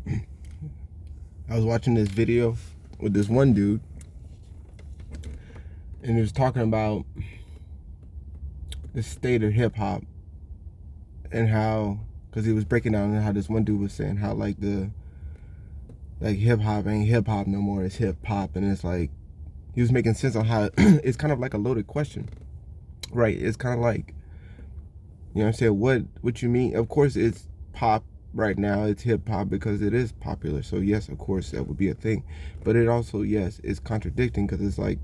I was watching this video with this one dude, and he was talking about the state of hip hop and how, because he was breaking down how this one dude was saying how like hip hop ain't hip hop no more, it's hip hop, and it's like he was making sense on how it's kind of like a loaded question, right? It's kind of like, you know what I'm saying, what you mean? Of course it's pop right now, it's hip hop because it is popular, so yes, of course that would be a thing, but it also, yes, it's contradicting because it's like,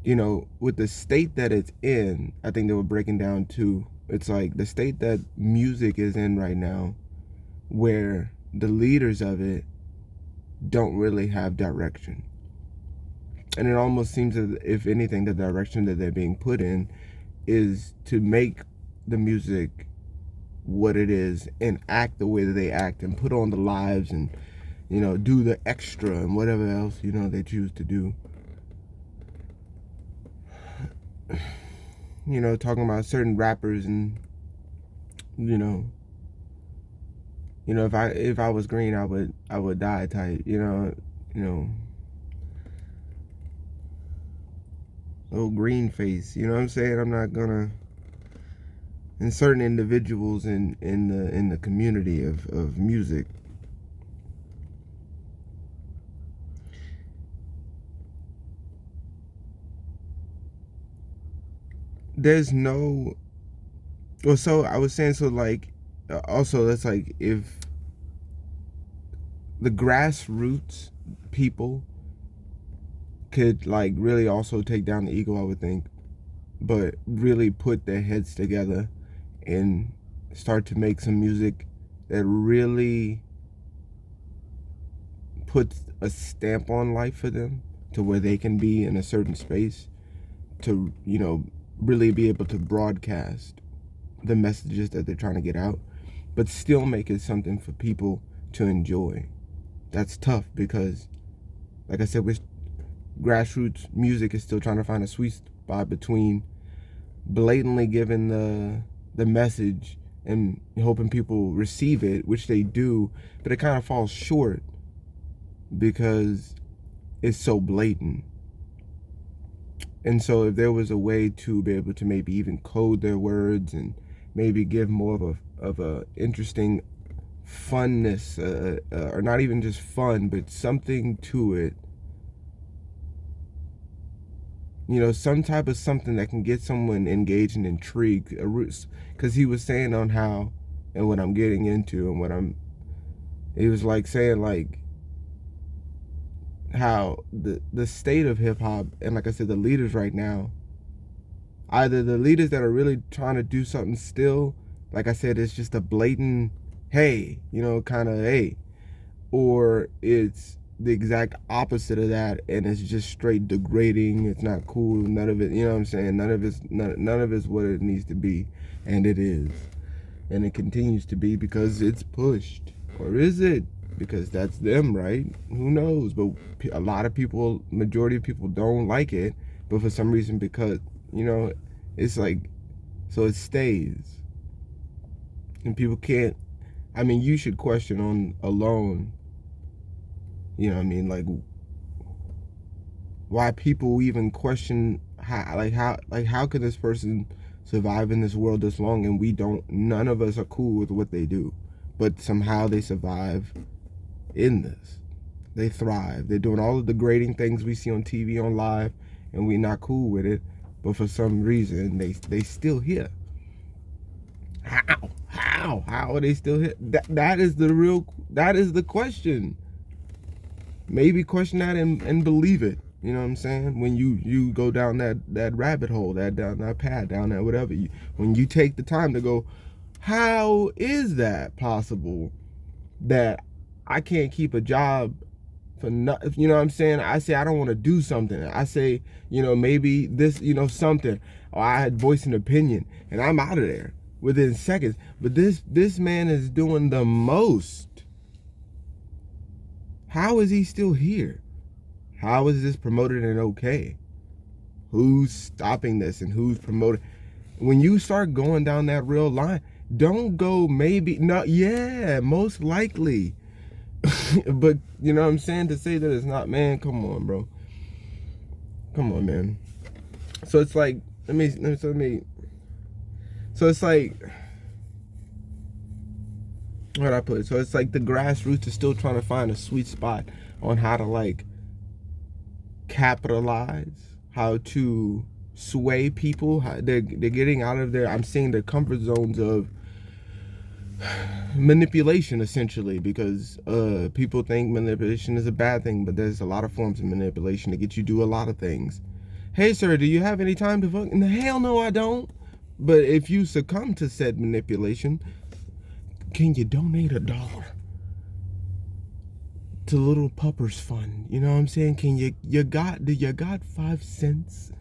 you know, with the state that it's in, I think they were breaking down too. It's like the state that music is in right now, where the leaders of it don't really have direction. And it almost seems as if anything, the direction that they're being put in is to make the music what it is and act the way that they act and put on the lives and, you know, do the extra and whatever else, you know, they choose to do. You know, talking about certain rappers and, you know, if I was green, I would die type, you know, little green face, you know what I'm saying? I'm not gonna, and certain individuals in the community of music, there's no, well, so I was saying, so like, also that's like, if the grassroots people could like really also take down the ego, I would think, but really put their heads together and start to make some music that really puts a stamp on life for them, to where they can be in a certain space to, you know, really be able to broadcast the messages that they're trying to get out, but still make it something for people to enjoy. That's tough because, like I said, with grassroots music is still trying to find a sweet spot between blatantly giving the message and hoping people receive it, which they do, but it kind of falls short because it's so blatant. And so if there was a way to be able to maybe even code their words and maybe give more of a interesting funness, or not even just fun, but something to it, you know, some type of something that can get someone engaged and intrigued. Because he was saying on how, and what I'm getting into, and he was like saying like how the state of hip hop, and like I said, the leaders right now, either the leaders that are really trying to do something still, like I said, it's just a blatant, hey, you know, kind of hey, or it's the exact opposite of that, and it's just straight degrading. It's not cool. None of it, you know what I'm saying? None of it's what it needs to be, and it is, and it continues to be because it's pushed, or is it? Because that's them, right? Who knows? But a lot of people, majority of people, don't like it, but for some reason, because, you know, it's like, so it stays, and people can't. I mean, you should question on alone, you know what I mean, like why people even question how could this person survive in this world this long, and we don't, none of us are cool with what they do, but somehow they survive in this. They thrive. They're doing all the degrading things we see on TV, on live, and we're not cool with it, but for some reason they still here. How are they still here? That is the question. Maybe question that and believe it. You know what I'm saying? When you go down that rabbit hole, down that path, down that whatever, when you take the time to go, how is that possible that I can't keep a job for not, you know what I'm saying? I say I don't want to do something. I say, you know, maybe this, you know, something, or I had voiced an opinion, and I'm out of there within seconds. But this man is doing the most. How is he still here? How is this promoted and okay? Who's stopping this and who's promoting? When you start going down that real line, don't go maybe, no, yeah, most likely. But you know what I'm saying? To say that it's not, man, come on, bro. Come on, man. So it's like, so it's like, what I put? So it's like the grassroots is still trying to find a sweet spot on how to like capitalize, how to sway people. How they're getting out of their, I'm seeing the comfort zones of manipulation, essentially, because people think manipulation is a bad thing, but there's a lot of forms of manipulation to get you to do a lot of things. Hey sir, do you have any time to fuck? Hell no, I don't. But if you succumb to said manipulation, can you donate $1 to Little Puppers Fund? You know what I'm saying? Can you got 5 cents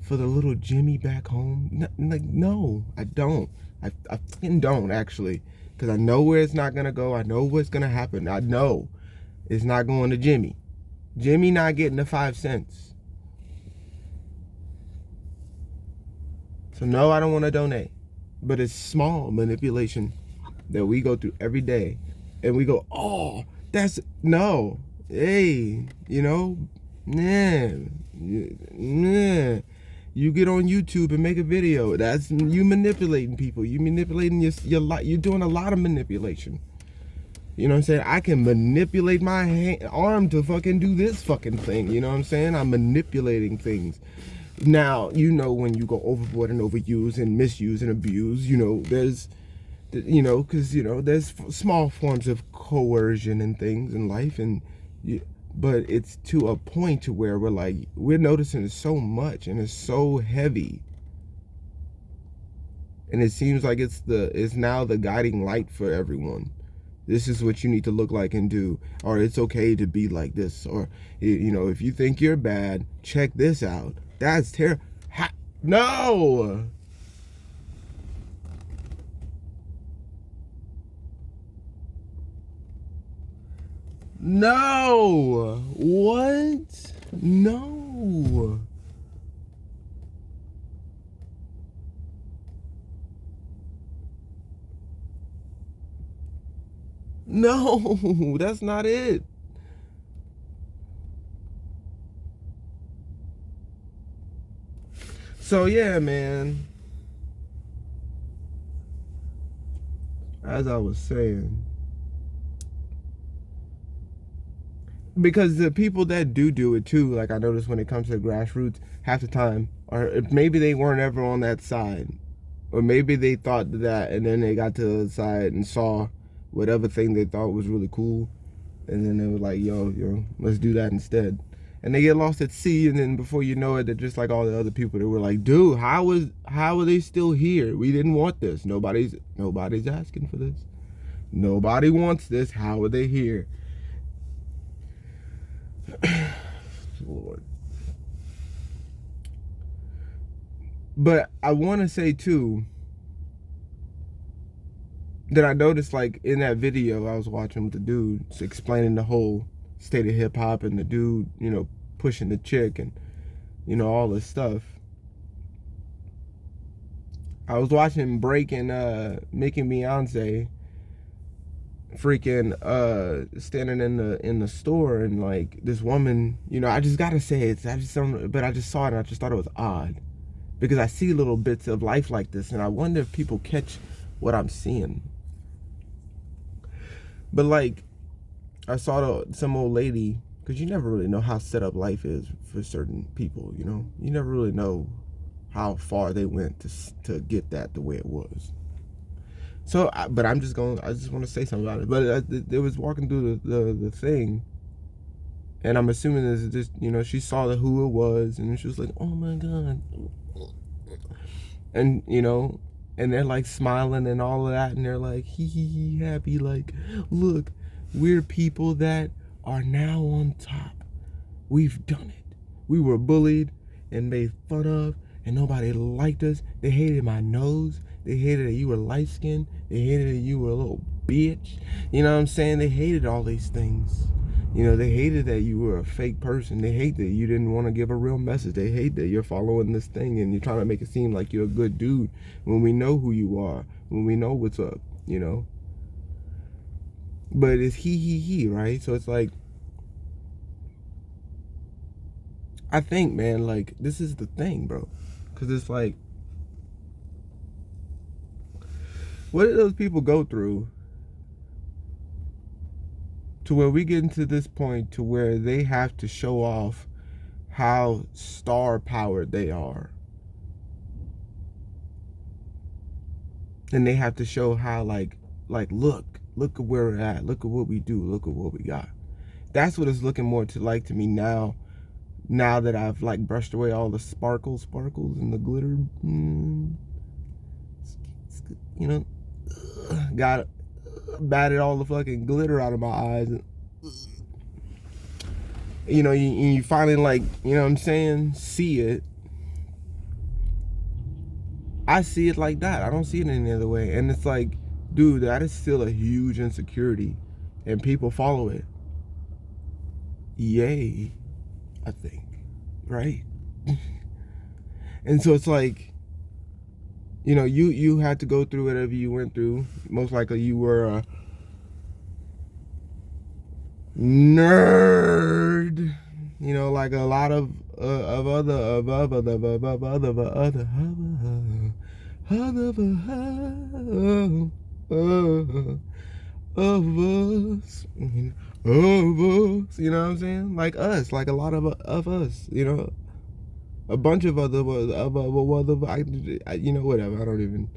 for the little Jimmy back home? No, I don't. I fucking don't, actually, because I know where it's not gonna go. I know what's gonna happen. I know it's not going to Jimmy. Jimmy not getting the 5 cents. So no, I don't want to donate. But it's small manipulation that we go through every day, and we go, oh, that's no. Hey, you know, nah. You get on YouTube and make a video. That's you manipulating people. You manipulating your life. You're doing a lot of manipulation. You know what I'm saying? I can manipulate my arm to fucking do this fucking thing. You know what I'm saying? I'm manipulating things. Now, you know, when you go overboard and overuse and misuse and abuse, you know, there's, you know, because, you know, there's small forms of coercion and things in life. And but it's to a point to where we're like, we're noticing it so much and it's so heavy. And it seems like it's now the guiding light for everyone. This is what you need to look like and do, or it's okay to be like this, or, you know, if you think you're bad, check this out. That's terrible. No. No. What? No. No, that's not it. So yeah, man. As I was saying, because the people that do it too, like I noticed when it comes to grassroots, half the time, or maybe they weren't ever on that side, or maybe they thought that, and then they got to the other side and saw whatever thing they thought was really cool, and then they were like, yo, let's do that instead. And they get lost at sea, and then before you know it, they're just like all the other people that were like, dude, how are they still here? We didn't want this. Nobody's asking for this. Nobody wants this. How are they here? Lord. But I want to say too that I noticed, like, in that video I was watching with the dude explaining the whole state of hip hop, and the dude, you know, pushing the chick, and, you know, all this stuff. I was watching Breaking Nicki Beyonce freaking standing in the store, and like this woman, you know, I just gotta say it. I just don't, but I just saw it and I just thought it was odd, because I see little bits of life like this, and I wonder if people catch what I'm seeing. But like, I saw some old lady, because you never really know how set up life is for certain people. You know, you never really know how far they went to get that the way it was. So, but I just want to say something about it. But it was walking through the thing, and I'm assuming this is just, you know, she saw who it was, and she was like, oh my God. And, you know, and they're like smiling and all of that, and they're like, hee, happy, like, look, we're people that are now on top. We've done it. We were bullied and made fun of, and nobody liked us. They hated my nose. They hated that you were light skinned. They hated that you were a little bitch. You know what I'm saying? They hated all these things. You know, they hated that you were a fake person. They hate that you didn't want to give a real message. They hate that you're following this thing and you're trying to make it seem like you're a good dude when we know who you are, when we know what's up, you know? but it's he, right? So it's like, I think, man, like, this is the thing, bro. Because it's like, what do those people go through to where we get into this point to where they have to show off how star powered they are? And they have to show how, like, look at where we're at. Look at what we do. Look at what we got. That's what it's looking more to like to me now. Now that I've like brushed away all the sparkles and the glitter, you know, got batted all the fucking glitter out of my eyes. You know, you finally, like, you know what I'm saying, see it. I see it like that. I don't see it any other way. And it's like, dude, that is still a huge insecurity, and people follow it. Yay, I think, right? And so it's like, you know, you had to go through whatever you went through. Most likely you were a nerd, you know, like a lot of other you know what I'm saying? Like us, like a lot of us, you know, a bunch of other, you know, whatever. I don't even.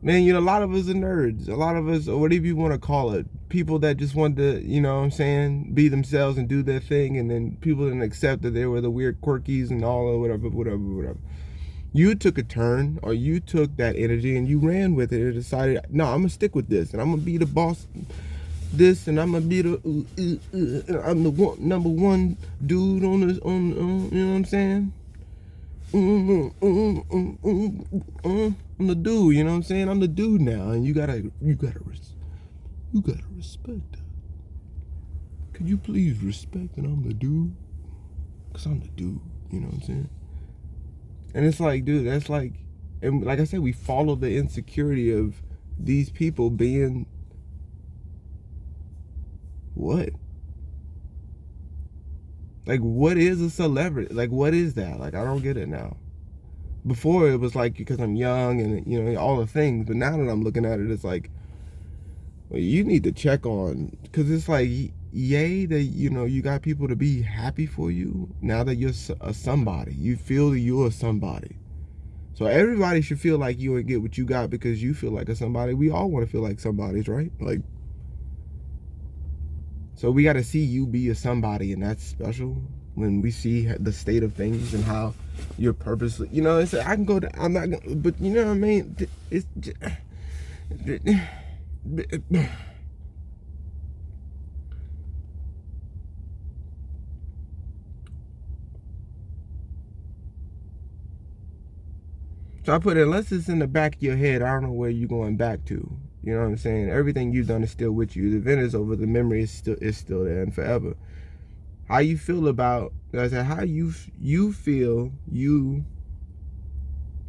Man, you know, a lot of us are nerds. A lot of us, or whatever you want to call it, people that just want to, you know what I'm saying, be themselves and do their thing, and then people didn't accept that they were the weird quirkies and all of whatever. You took a turn, or you took that energy and you ran with it and decided, no, I'm gonna stick with this, and I'm gonna be the boss, this, and I'm gonna be the, I'm the number one dude on this, on you know what I'm saying? I'm the dude, you know what I'm saying? I'm the dude now, and you gotta respect that. Could you please respect that I'm the dude? Cause I'm the dude, you know what I'm saying? And it's like, dude, that's like, and like I said, we follow the insecurity of these people being what? Like, what is a celebrity? Like, what is that? Like, I don't get it now. Before it was like, because I'm young and, you know, all the things, but now that I'm looking at it, it's like, well, you need to check on, because it's like, yay that, you know, you got people to be happy for you now that you're a somebody. You feel that you're a somebody. So everybody should feel like you and get what you got because you feel like a somebody. We all want to feel like somebody's, right? Like, so we got to see you be a somebody, and that's special when we see the state of things and how you're purposely, you know, it's, I can go to, I'm not gonna, but you know what I mean? It's just, so I put it, unless it's in the back of your head, I don't know where you're going back to. You know what I'm saying? Everything you've done is still with you. The event is over. The memory is still there and forever. How you feel about, like I said, how you feel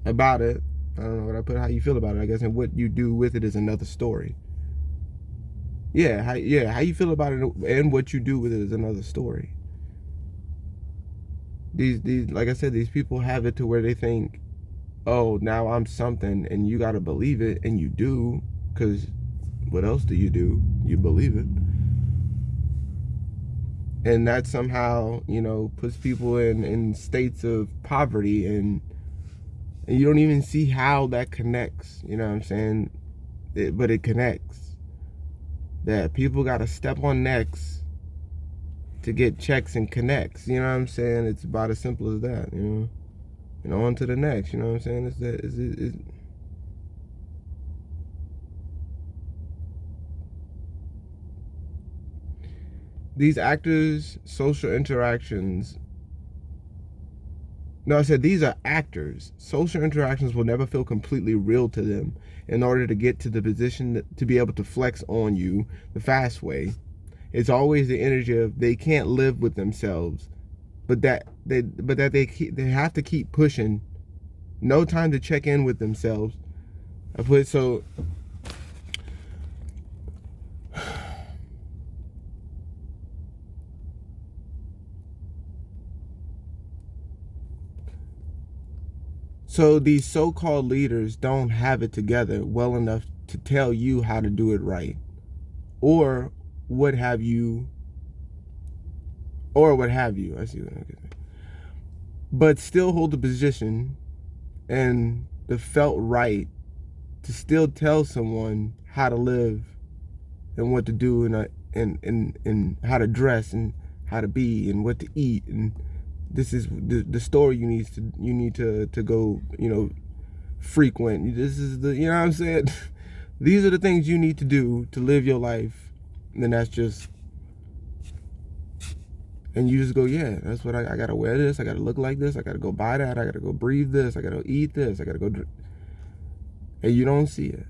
about it. I don't know what I put. How you feel about it, I guess, and what you do with it is another story. Yeah, how you feel about it and what you do with it is another story. These like I said, these people have it to where they think, oh, now I'm something, and you got to believe it, and you do, because what else do? You believe it. And that somehow, you know, puts people in states of poverty, and you don't even see how that connects, you know what I'm saying? But it connects. That people got to step on necks to get checks and connects, you know what I'm saying? It's about as simple as that, you know? And on to the next, you know what I'm saying? It's these actors' social interactions. No, I said these are actors. Social interactions will never feel completely real to them in order to get to the position to be able to flex on you the fast way. It's always the energy of they can't live with themselves, but that they have to keep pushing. No time to check in with themselves. I put so So these so-called leaders don't have it together well enough to tell you how to do it right, or what have you, I see what I'm getting. But still hold the position and the felt right to still tell someone how to live and what to do and how to dress and how to be and what to eat, and this is the store you need to go, frequent. This is the, you know what I'm saying? These are the things you need to do to live your life. And then that's just, and you just go, yeah, that's what I gotta wear this, I gotta look like this, I gotta go buy that, I gotta go breathe this, I gotta eat this, I gotta go drink. And you don't see it.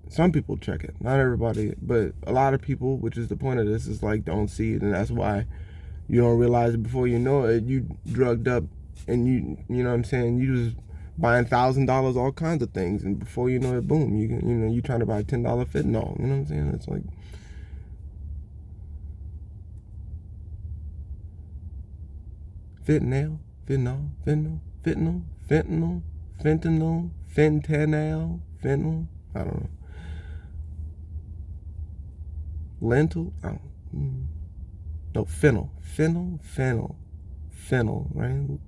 Some people check it, not everybody, but a lot of people, which is the point of this, is like, don't see it, and that's why you don't realize it before you know it. You drugged up, and you know what I'm saying, you just buying $1,000 all kinds of things, and before you know it, boom, you trying to buy $10 fentanyl. You know what I'm saying? It's like, fentanyl, I don't know. Lentil, I don't know. No, fennel, right?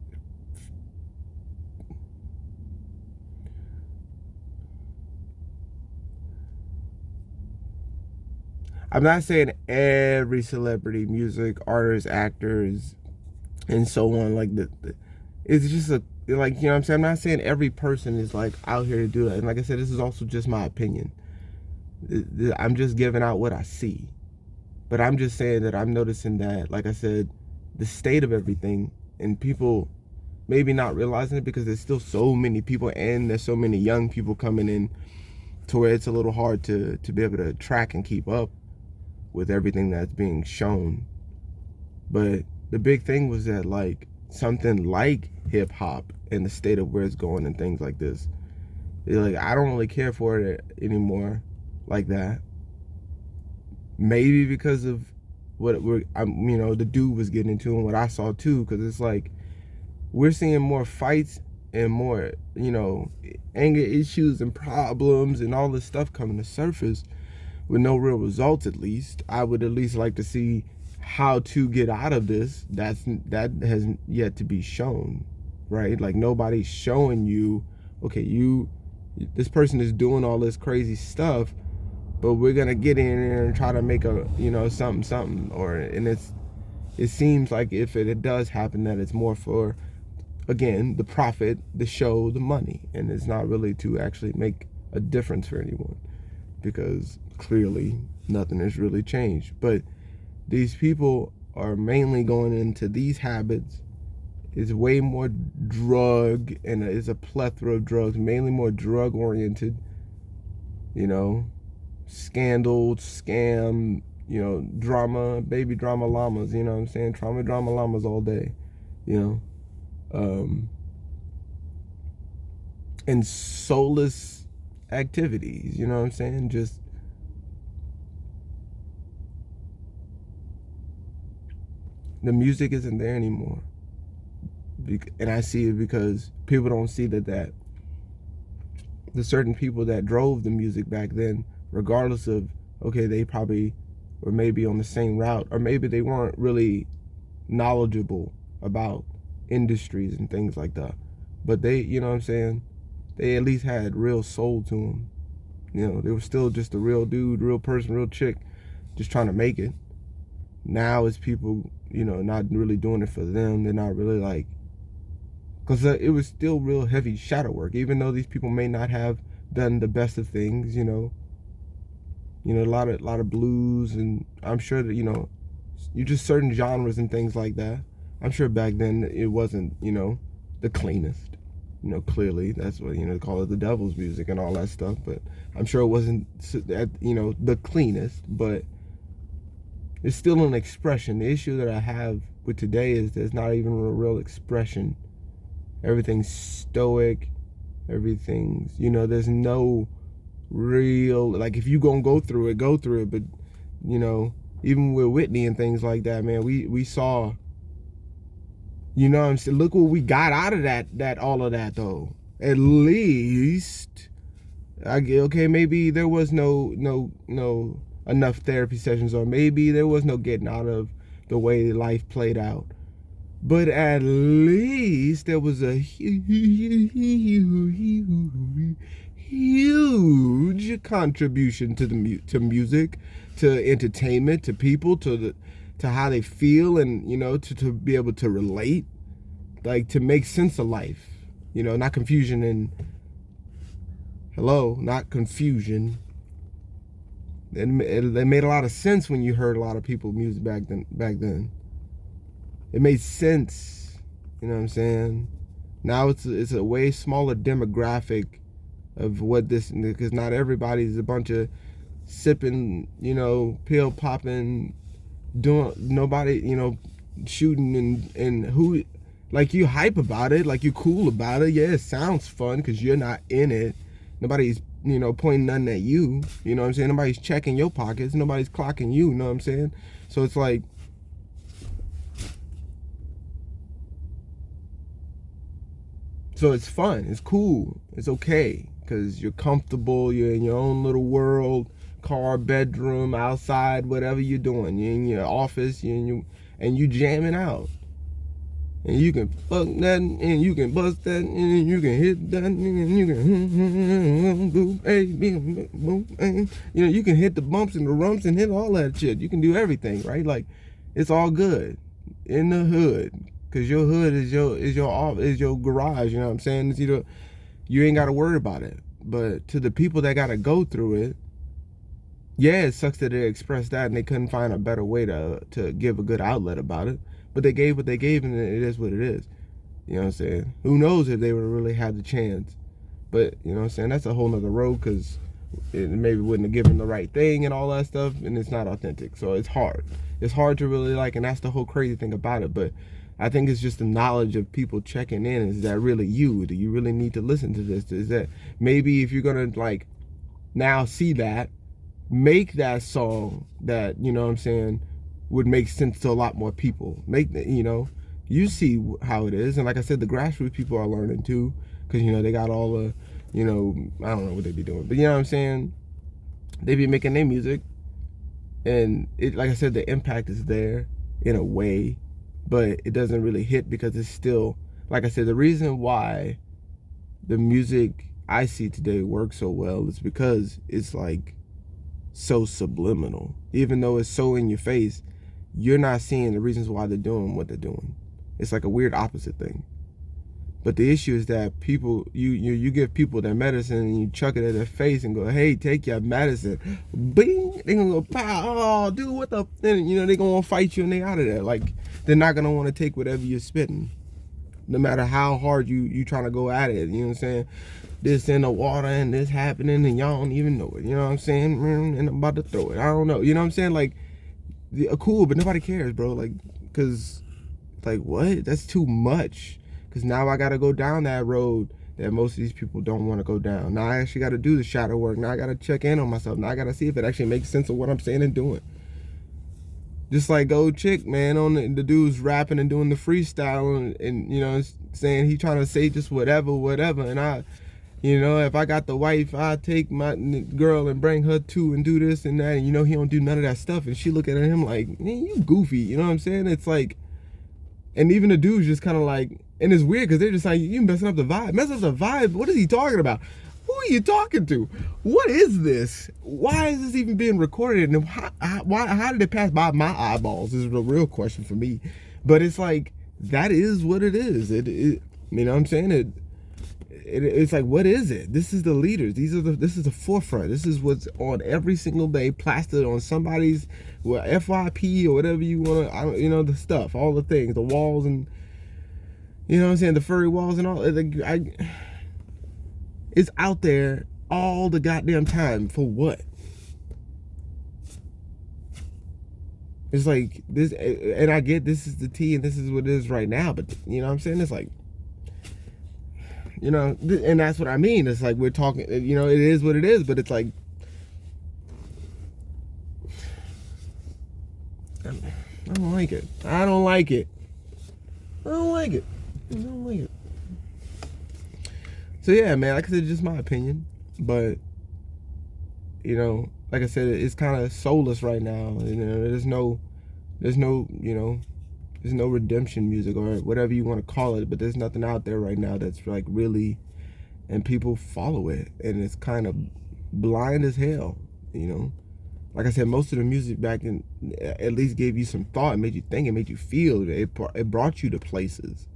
I'm not saying every celebrity, music, artist, actors, and so on, like it's just a, like, you know what I'm saying? I'm not saying every person is like out here to do that. And like I said, this is also just my opinion. I'm just giving out what I see. But I'm just saying that I'm noticing that, like I said, the state of everything, and people maybe not realizing it because there's still so many people and there's so many young people coming in to where it's a little hard to be able to track and keep up with everything that's being shown. But the big thing was that, like, something like hip hop and the state of where it's going and things like this, like, I don't really care for it anymore like that. Maybe because of what the dude was getting into and what I saw too, because it's like we're seeing more fights and more, anger issues and problems and all this stuff coming to surface with no real results. At least I would at least like to see how to get out of this. That has yet to be shown, right? Like, nobody's showing you, okay, this person is doing all this crazy stuff, but we're gonna get in there and try to make a, something, and it seems like if it does happen, that it's more for, again, the profit, the show, the money, and it's not really to actually make a difference for anyone, because clearly nothing has really changed. But these people are mainly going into these habits. It's way more drug, and it's a plethora of drugs, mainly more drug oriented, scandal, scam, drama, baby drama llamas, you know what I'm saying? Trauma drama llamas all day, and soulless activities, you know what I'm saying? Just, the music isn't there anymore. And I see it because people don't see that the certain people that drove the music back then, regardless of, okay, they probably were maybe on the same route, or maybe they weren't really knowledgeable about industries and things like that, but they, you know what I'm saying, they at least had real soul to them. They were still just a real dude, real person, real chick, just trying to make it. Now it's people, not really doing it for them. They're not really like, because it was still real heavy shadow work, even though these people may not have done the best of things, a lot of blues, and I'm sure that, you just certain genres and things like that. I'm sure back then it wasn't, the cleanest. Clearly that's what, they call it, the devil's music and all that stuff. But I'm sure it wasn't, the cleanest, but it's still an expression. The issue that I have with today is there's not even a real expression. Everything's stoic. Everything's, there's no real, like, if you gonna go through it, go through it. But, even with Whitney and things like that, man, we saw, what I'm saying, look what we got out of that all of that, though. at least I get, okay, maybe there was no enough therapy sessions, or maybe there was no getting out of the way life played out. But at least there was a huge contribution to to music, to entertainment, to people, to how they feel, and to be able to relate, like to make sense of life. Not confusion and not confusion. It made a lot of sense when you heard a lot of people's music back then. It made sense. You know what I'm saying? Now it's a way smaller demographic of what this, because not everybody's a bunch of sipping, pill popping, doing, nobody, shooting and who, like, you hype about it, like you cool about it. Yeah, it sounds fun because you're not in it. Nobody's, pointing nothing at you. You know what I'm saying? Nobody's checking your pockets. Nobody's clocking you. You know what I'm saying? So it's like, so it's fun. It's cool. It's okay because you're comfortable. You're in your own little world, car, bedroom, outside, whatever you're doing. You're in your office. And you jamming out. And you can fuck that, and you can bust that, and you can hit that, and you can you can hit the bumps and the rumps and hit all that shit. You can do everything, right? Like, it's all good in the hood, cause your hood is your garage. You know what I'm saying? It's, you ain't got to worry about it. But to the people that got to go through it, yeah, it sucks that they expressed that and they couldn't find a better way to give a good outlet about it. But they gave what they gave, and it is what it is. You know what I'm saying? Who knows if they would have really had the chance. But, you know what I'm saying? That's a whole nother road, because it maybe wouldn't have given the right thing and all that stuff, and it's not authentic. So it's hard. It's hard to really like, and that's the whole crazy thing about it. But I think it's just the knowledge of people checking in. Is that really you? Do you really need to listen to this? Is that maybe if you're going to, like, now see that, make that song that, you know what I'm saying, would make sense to a lot more people. You see how it is. And like I said, the grassroots people are learning too, because, they got all the, I don't know what they be doing, but you know what I'm saying? They be making their music, and it, like I said, the impact is there in a way, but it doesn't really hit because it's still, like I said, the reason why the music I see today works so well is because it's like so subliminal. Even though it's so in your face, you're not seeing the reasons why they're doing what they're doing. It's like a weird opposite thing. But the issue is that people, you give people their medicine and you chuck it at their face and go, hey, take your medicine. Bing! They're gonna go, pow! Oh, dude, what the? Then, they're gonna want to fight you and they out of there. Like, they're not gonna want to take whatever you're spitting, no matter how hard you trying to go at it. You know what I'm saying? This in the water and this happening and y'all don't even know it. You know what I'm saying? And I'm about to throw it. I don't know. You know what I'm saying? Like, cool, but nobody cares, bro. Like, cause, like, what? That's too much. Cause now I gotta go down that road that most of these people don't want to go down. Now I actually got to do the shadow work. Now I got to check in on myself. Now I got to see if it actually makes sense of what I'm saying and doing. Just like Old Chick, man, on the dude's rapping and doing the freestyle and saying he trying to say just whatever. And I, if I got the wife, I take my girl and bring her too and do this and that. And he don't do none of that stuff. And she looking at him like, man, you goofy. You know what I'm saying? It's like, and even the dude's just kind of like, and it's weird because they're just like, you messing up the vibe. Messing up the vibe? What is he talking about? Who are you talking to? What is this? Why is this even being recorded? And how did it pass by my eyeballs is the real question for me. But it's like, that is what it is. It you know what I'm saying? It's like, what is it? This is the leaders. This is the forefront. This is what's on every single day, plastered on somebody's FYP or whatever you want to, the stuff, all the things, the walls and, you know what I'm saying, the furry walls and all. It's out there all the goddamn time. For what? It's like this, and I get this is the tea and this is what it is right now, but you know what I'm saying? It's like, and that's what I mean. It's like we're talking, it is what it is, but it's like, I don't like it. I don't like it. So yeah, man, like I said, just my opinion, but you know, like I said, it's kind of soulless right now. You know, there's no, you know, there's no redemption music or whatever you want to call it, but there's nothing out there right now that's like really, and people follow it, and it's kind of blind as hell. You know, like I said, most of the music back in at least gave you some thought, it made you think, it made you feel, it brought you to places.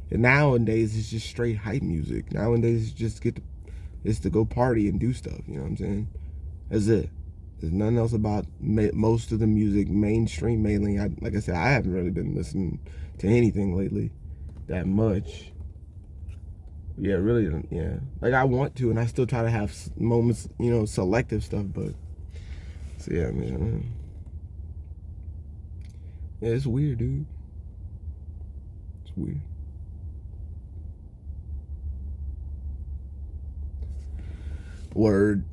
And nowadays it's just straight hype music. Nowadays it's just it's to go party and do stuff. You know what I'm saying? That's it. There's nothing else about most of the music, mainstream mainly. Like I said, I haven't really been listening to anything lately that much. Yeah, really, yeah. Like I want to, and I still try to have moments, you know, selective stuff. But so yeah, man. Yeah, it's weird, dude. It's weird. Word.